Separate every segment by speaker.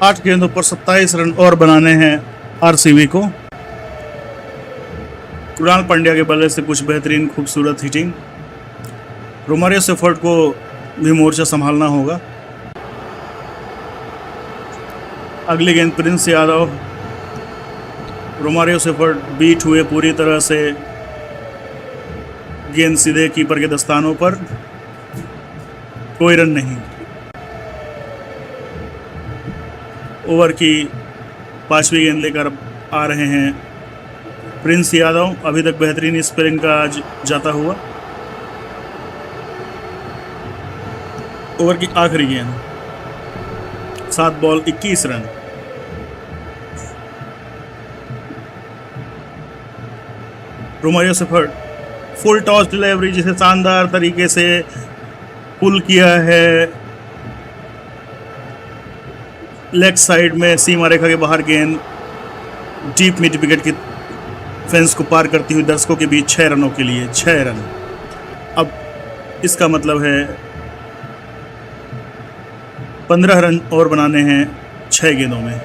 Speaker 1: 8 गेंदों पर 27 रन और बनाने हैं आरसीबी को। कृणाल पांड्या के बल्ले से कुछ बेहतरीन खूबसूरत हिटिंग। रोमारियो सेफर्ड को भी मोर्चा संभालना होगा। अगली गेंद Prince Yadav. Romario Shepherd beat हुए पूरी तरह से। गेंद सीधे कीपर के दस्तानों पर, कोई रन नहीं। ओवर की 5वीं गेंद लेकर आ रहे हैं प्रिंस यादव। अभी तक बेहतरीन स्पेलिंग का आज जाता हुआ। ओवर की आखिरी गेंद, 7 ball 21 run. Romario shepherd full toss delivery, जिसे शानदार तरीके से पुल किया है लेग साइड में, सीमा रेखा के बाहर गेंद डीप मिड विकेट की फेंस को पार करती हुई दर्शकों के बीच 6 रनों के लिए 6 रन। अब इसका मतलब है 15 रन और बनाने हैं 6 गेंदों में।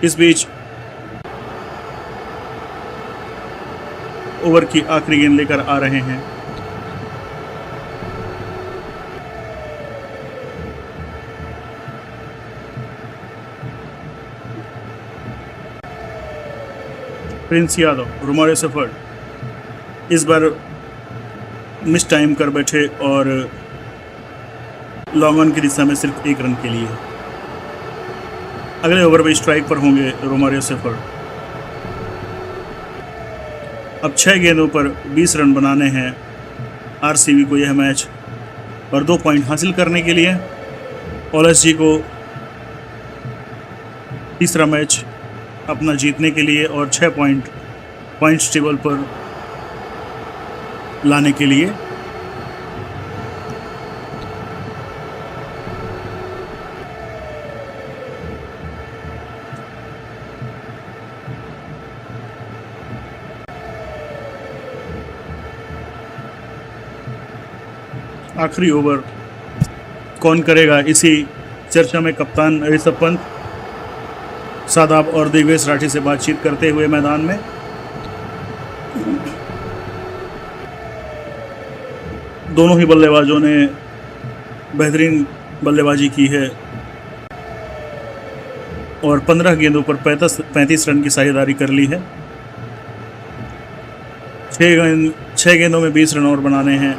Speaker 1: इस बीच ओवर की आखिरी गेंद लेकर आ रहे हैं प्रिंस यादव। रोमारियो सेफर्ड इस बार मिस टाइम कर बैठे और लॉन्ग ऑन की दिशा में सिर्फ 1 रन के लिए। अगले ओवर में स्ट्राइक पर होंगे रोमारियो सेफर्ड। अब 6 गेंदों पर 20 रन बनाने हैं आरसीबी को यह मैच, और 2 पॉइंट हासिल करने के लिए ओएलएसजी को तीसरा मैच अपना जीतने के लिए और 6 पॉइंट्स टेबल पर लाने के लिए। आखिरी ओवर कौन करेगा, इसी चर्चा में कप्तान ऋषभ पंत शादाब और दिग्वेश राठी से बातचीत करते हुए मैदान में। दोनों ही बल्लेबाजों ने बेहतरीन बल्लेबाजी की है और 15 गेंदों पर 35 रन की साझेदारी कर ली है। 6 गेंदों में 20 रन और बनाने हैं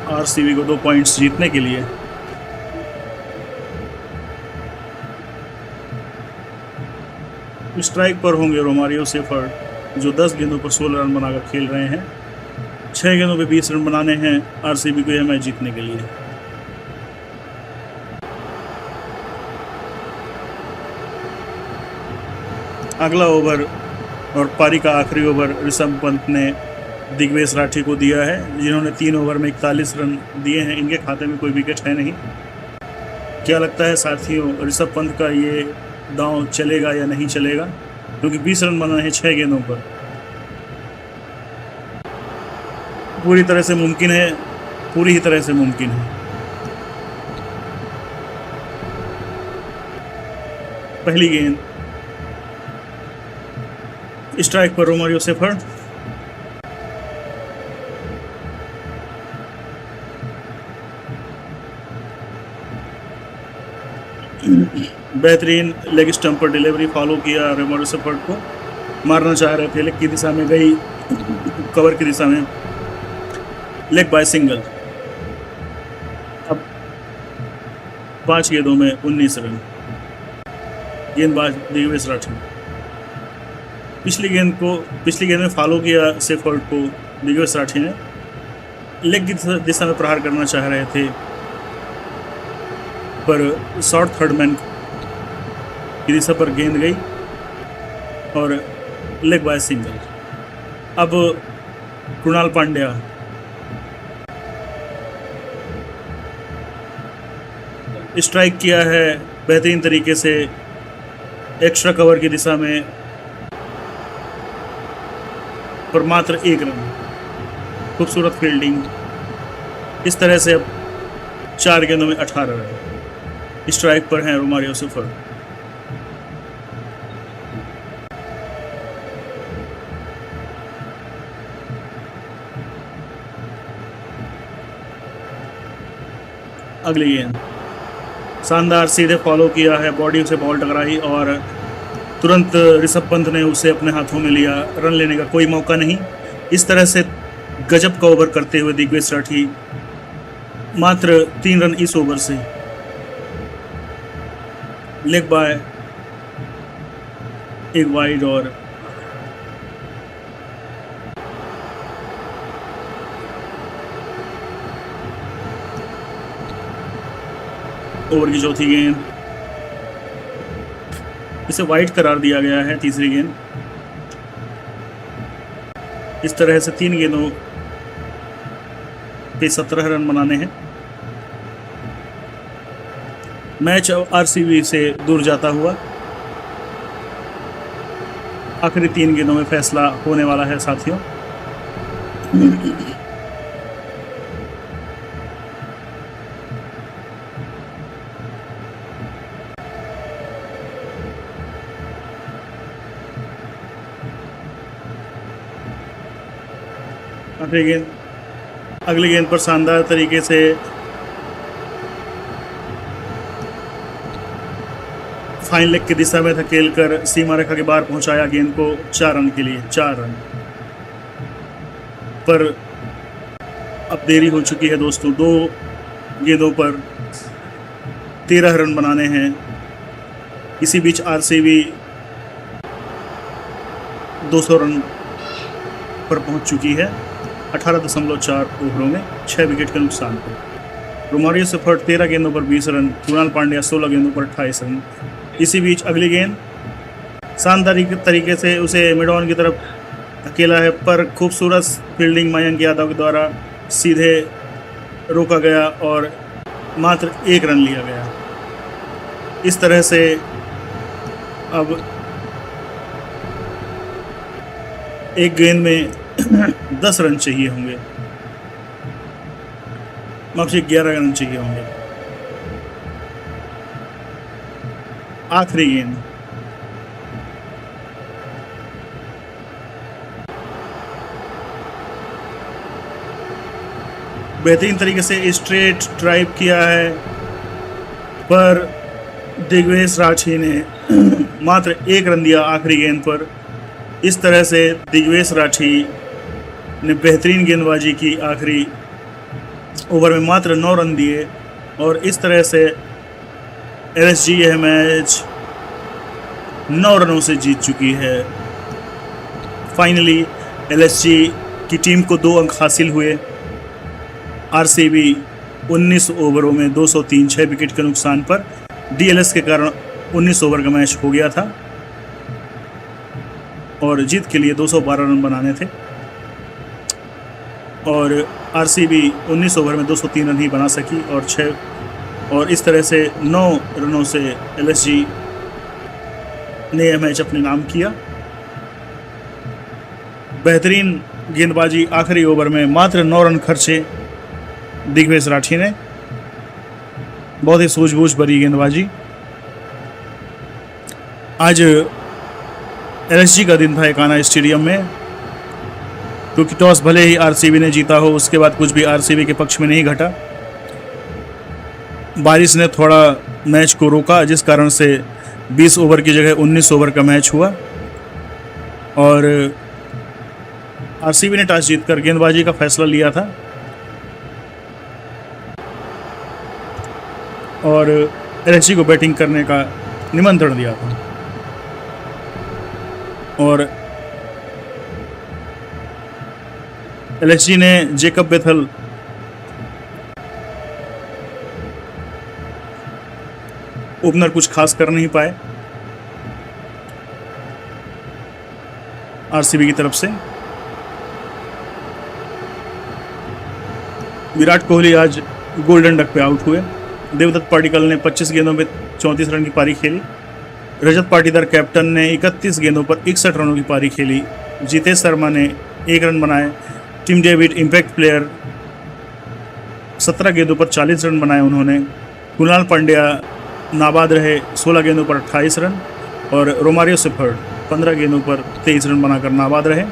Speaker 1: आरसीबी को 2 पॉइंट्स जीतने के लिए। स्ट्राइक पर होंगे रोमारियो सेफर्ड, जो 10 गेंदों पर 16 रन बनाकर खेल रहे हैं। 6 गेंदों पे 20 रन बनाने हैं आरसीबी को यह मैच जीतने के लिए। अगला ओवर और पारी का आखिरी ओवर ऋषभ पंत ने दिग्वेश राठी को दिया है, जिन्होंने 3 ओवर में 41 रन दिए हैं। इनके खाते में कोई विकेट है नहीं। क्या लगता है साथियों, ऋषभ पंत का ये दांव चलेगा या नहीं चलेगा? क्योंकि 20 रन बनाए हैं 6 गेंदों पर। पूरी तरह से मुमकिन है, पूरी ही तरह से मुमकिन है। पहली गेंद स्ट्राइक पर रोमारियो सेफर्ड। बेहतरीन लेग स्टंप पर डिलीवरी फॉलो किया। रोमारियो सेफर्ड को मारना चाह रहे थे, लेग की दिशा में गई, कवर की दिशा में, लेग बाय सिंगल। अब 5 गेंदों में 19 रन। गेंदबाज दिग्वेश राठी। पिछली गेंद में फॉलो किया सेफर्ड को दिग्वेश राठी ने। लेग की दिशा में प्रहार करना चाह रहे थे, पर शॉर्ट थर्ड मैन की दिशा पर गेंद गई और लेग बाय सिंगल। अब कृणाल पांड्या स्ट्राइक किया है बेहतरीन तरीके से, एक्स्ट्रा कवर की दिशा में पर मात्र 1 रन। खूबसूरत फील्डिंग। इस तरह से अब 4 गेंदों में 18 रन। स्ट्राइक पर हैं रोमारियो सेफर्ड। अगली गेंद शानदार, सीधे फॉलो किया है, बॉडी से बॉल टकराई और तुरंत ऋषभ पंत ने उसे अपने हाथों में लिया। रन लेने का कोई मौका नहीं। इस तरह से गजब का ओवर करते हुए दिग्विजय राठी मात्र 3 रन इस ओवर से। लेग बाय, एक वाइड और ओवर की चौथी गेंद, इसे वाइड करार दिया गया है। तीसरी गेंद। इस तरह से 3 गेंदों पे 17 रन बनाने हैं। मैच आरसीबी से दूर जाता हुआ आखिरी 3 गेंदों में फैसला होने वाला है साथियों। अगली गेंद पर शानदार तरीके से फाइन लेग की दिशा में धकेलकर सीमा रेखा के बाहर पहुंचाया गेंद को 4 रन के लिए। 4 रन पर अब देरी हो चुकी है दोस्तों। 2 गेंदों पर 13 रन बनाने हैं। इसी बीच आरसीबी 200 रन पर पहुंच चुकी है 18.4 ओवरों में 6 विकेट के नुकसान पर। रोमारियो सेफर्ड 13 गेंदों पर 20 रन, कृणाल पांड्या 16 गेंदों पर 28 रन। इसी बीच अगली गेंद शानदार तरीके से उसे मिड ऑन की तरफ धकेला है, पर खूबसूरत फील्डिंग मयंक यादव के द्वारा सीधे रोका गया और मात्र 1 रन लिया गया। इस तरह से अब एक गेंद में 10 रन चाहिए होंगे, माफ 11 रन चाहिए होंगे। आखिरी गेंद, बेहतरीन तरीके से स्ट्रेट ड्राइव किया है, पर दिग्विजय राठी ने मात्र 1 रन दिया आखिरी गेंद पर। इस तरह से दिग्विजय राठी ने बेहतरीन गेंदबाजी की। आखिरी ओवर में मात्र 9 रन दिए और इस तरह से एलएसजी यह मैच 9 रनों से जीत चुकी है। फाइनली एलएसजी की टीम को 2 अंक हासिल हुए। आरसीबी 19 ओवरों में 203, 6 विकेट के नुकसान पर। डीएलएस के कारण 19 ओवर का मैच हो गया था और जीत के लिए 212 रन बनाने थे और आरसीबी 19 ओवर में 203 रन ही बना सकी और इस तरह से 9 रनों से एलएसजी ने यह मैच अपने नाम किया। बेहतरीन गेंदबाजी, आखिरी ओवर में मात्र 9 रन खर्चे दिग्विजय राठी ने। बहुत ही सूझबूझ भरी गेंदबाजी। आज एलएसजी का दिन था एकाना स्टेडियम में, क्योंकि टॉस भले ही आरसीबी ने जीता हो, उसके बाद कुछ भी आरसीबी के पक्ष में नहीं घटा। बारिश ने थोड़ा मैच को रोका, जिस कारण से 20 ओवर की जगह 19 ओवर का मैच हुआ और आरसीबी ने टॉस जीतकर गेंदबाजी का फैसला लिया था और एलएसजी को बैटिंग करने का निमंत्रण दिया था और एलएसजी ने जेकब बेथल ओपनर कुछ खास कर नहीं पाए आरसीबी की तरफ से। विराट कोहली आज गोल्डन डक पे आउट हुए। देवदत्त पाटिकल ने 25 गेंदों में 34 रन की पारी खेली। रजत पाटीदार कैप्टन ने 31 गेंदों पर 61 रनों की पारी खेली। जितेश शर्मा ने 1 रन बनाए। टिम डेविड इम्पैक्ट प्लेयर, 17 गेंदों पर 40 रन बनाए उन्होंने। कुणाल पांड्या नाबाद रहे, 16 गेंदों पर 28 रन। और रोमारियो सेफर्ड 15 गेंदों पर 23 रन बनाकर नाबाद रहे।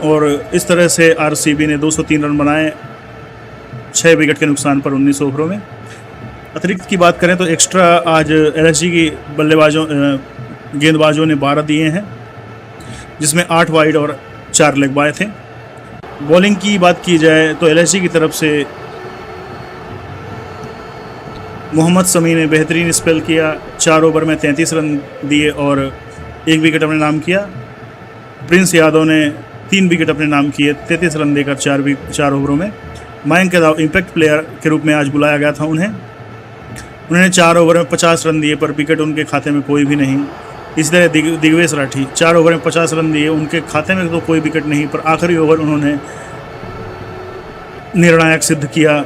Speaker 1: और इस तरह से आरसीबी ने 203 रन बनाए 6 विकेट के नुकसान पर 19 ओवरों में। अतिरिक्त की बात करें तो एक्स्ट्रा आज एलएसजी की गेंदबाजों ने 12 दिए हैं, जिसमें 8 वाइड और 4 लेग बाय थे। बॉलिंग की बात की जाए तो एलएसजी की तरफ से मोहम्मद शमी ने बेहतरीन स्पेल किया, 4 ओवर में 33 रन दिए और 1 विकेट अपने नाम किया। प्रिंस यादव ने 3 विकेट अपने नाम किए, 33 रन देकर 4 ओवरों में। मयंक यादव इम्पैक्ट प्लेयर के रूप में आज बुलाया गया था उन्होंने 4 ओवर में 50 रन दिए, पर विकेट उनके खाते में कोई भी नहीं। इसी तरह दिग्वेश राठी 4 ओवर में 50 रन दिए, उनके खाते में तो कोई विकेट नहीं, पर आखिरी ओवर उन्होंने निर्णायक सिद्ध किया।